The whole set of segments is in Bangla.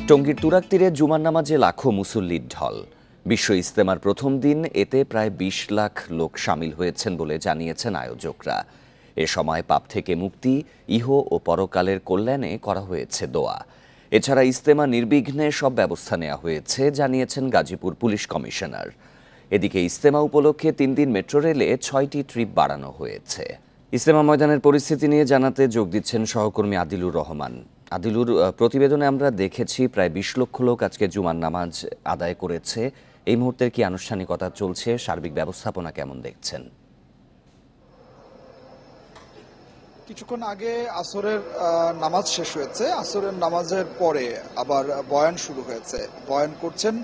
টঙ্গীর তুরাগ তীরে জুমার নামাজে লাখো মুসল্লির ঢল। বিশ্ব ইজতেমার প্রথম দিন এতে প্রায় ২০ লাখ লোক সামিল হয়েছেন বলে জানিয়েছেন আয়োজকরা। এ সময় পাপ থেকে মুক্তি, ইহ ও পরকালের কল্যাণে করা হয়েছে দোয়া। এছাড়া ইজতেমা নির্বিঘ্নে সব ব্যবস্থা নেওয়া হয়েছে জানিয়েছেন গাজীপুর পুলিশ কমিশনার। এদিকে ইজতেমা উপলক্ষে ৩ দিন মেট্রো রেলে ৬টি ট্রিপ বাড়ানো হয়েছে। ইজতেমা ময়দানের পরিস্থিতি নিয়ে জানাতে যোগ দিচ্ছেন সহকর্মী আদিলুর রহমান। আদিলুর, প্রতিবেদনে আমরা দেখেছি প্রায় ২০ লক্ষ লোক আজকে জুমার নামাজ আদায় করেছে। এই মুহূর্তের কি আনুষ্ঠানিকতা চলছে, সার্বিক ব্যবস্থাপনা কেমন দেখছেন? কিছুক্ষণ আগে আসরের নামাজ শেষ হয়েছে। আসরের নামাজের পরে আবার বয়ান শুরু হয়েছে। বয়ান করছেন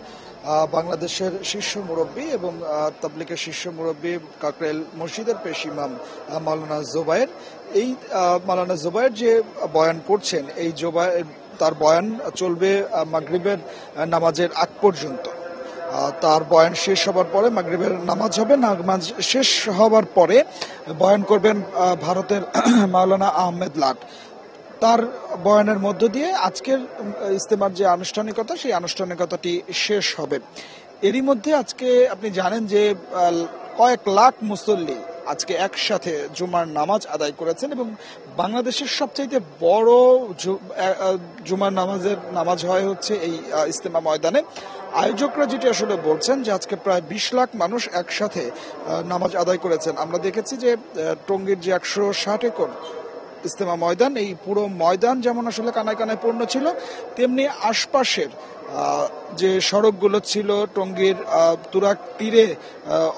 বাংলাদেশের শীর্ষ মুরব্বী এবং তাবলিগের শীর্ষ মুরব্বী কাকরাইল মসজিদের পেশ ইমাম মাওলানা জোবায়ের। এই মাওলানা জোবায়ের যে বয়ান করছেন, এই তার বয়ান চলবে মাগরিবের নামাজের আগ পর্যন্ত। তার বয়ান শেষ হবার পরে মাগরিবের নামাজ হবে। নামাজ শেষ হবার পরে বয়ান করবেন ভারতের মাওলানা আহমেদ লাট। তার বয়ানের মধ্য দিয়ে আজকের ইজতেমার যে আনুষ্ঠানিকতা, সেই আনুষ্ঠানিকতাটি শেষ হবে। এরই মধ্যে আজকে আপনি জানেন যে কয়েক লাখ মুসল্লি আজকে একসাথে জুমার নামাজ আদায় করেছেন এবং বাংলাদেশের সবচাইতে বড় জুমার নামাজ হয় হচ্ছে এই ইজতেমা ময়দানে। আয়োজকরা যেটি আসলে বলছেন যে আজকে প্রায় ২০ লাখ মানুষ একসাথে নামাজ আদায় করেছেন। আমরা দেখেছি যে টঙ্গীর যে ১৬০ একর ইজতেমা ময়দান, এই পুরো ময়দান যেমন আসলে কানায় কানায় পূর্ণ ছিল, তেমনি আশপাশের যে সড়কগুলো ছিল টঙ্গীর তুরাগ তীরে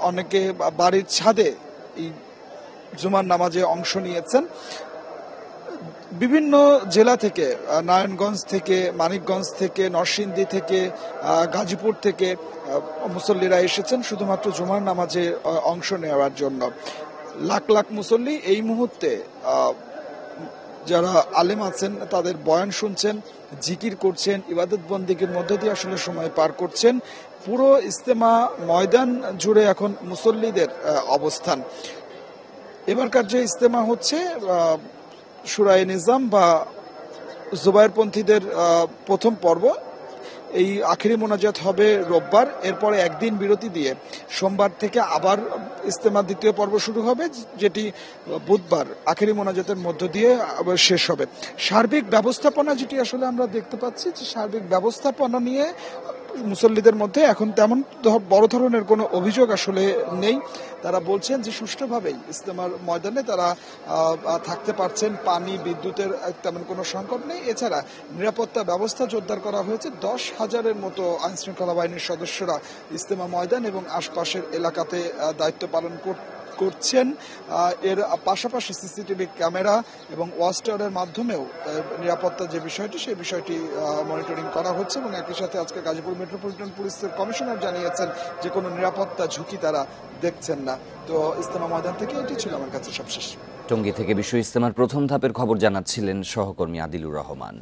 অনেকে বাড়ির ছাদে এই জুমার নামাজে অংশ নিয়েছেন। বিভিন্ন জেলা থেকে, নারায়ণগঞ্জ থেকে, মানিকগঞ্জ থেকে, নরসিংদী থেকে, গাজীপুর থেকে মুসল্লিরা এসেছেন শুধুমাত্র জুমার নামাজে অংশ নেওয়ার জন্য। লাখ লাখ মুসল্লি এই মুহূর্তে যারা আলেম আছেন তাদের বয়ান শুনছেন, জিকির করছেন, ইবাদত বন্দেগীর মধ্য দিয়ে আসলে সময় পার করছেন। পুরো ইজতেমা ময়দান জুড়ে এখন মুসল্লিদের অবস্থান। এবারকার যে ইজতেমা হচ্ছে শুরায়ে নিজাম বা জুবায়েরপন্থীদের প্রথম পর্ব, এই আখিরি মোনাজাত হবে রোববার। এরপরে একদিন বিরতি দিয়ে সোমবার থেকে আবার ইজতেমার দ্বিতীয় পর্ব শুরু হবে, যেটি বুধবার আখিরি মোনাজাতের মধ্য দিয়ে আবার শেষ হবে। সার্বিক ব্যবস্থাপনা যেটি আসলে আমরা দেখতে পাচ্ছি, যে সার্বিক ব্যবস্থাপনা নিয়ে মুসল্লিদের মধ্যে এখন তেমন বড় ধরনের কোনো অভিযোগ আসলে নেই। তারা বলছেন যে সুষ্ঠুভাবেই ইজতেমার ময়দানে তারা থাকতে পারছেন। পানি, বিদ্যুতের তেমন কোনো সংকট নেই। এছাড়া নিরাপত্তা ব্যবস্থা জোরদার করা হয়েছে। ১০,০০০-এর মতো আইনশৃঙ্খলা বাহিনীর সদস্যরা ইজতেমা ময়দান এবং আশপাশের এলাকাতে দায়িত্ব পালন করছেন। এর পাশাপাশি সিসিটিভি ক্যামেরা এবং ওয়াচ টাওয়ারের মাধ্যমেও নিরাপত্তা যে বিষয়টি, সেই বিষয়টি মনিটরিং করা হচ্ছে। এবং একই সাথে আজকে গাজীপুর মেট্রোপলিটন পুলিশের কমিশনার জানিয়েছেন যে কোনো নিরাপত্তা ঝুঁকি তারা দেখছেন না। তো ইজতেমা ময়দান থেকে এটি ছিল আমার কাছে সবশেষ। টঙ্গী থেকে বিশ্ব ইজতেমার প্রথম ধাপের খবর জানাচ্ছিলেন সহকর্মী আদিলুর রহমান।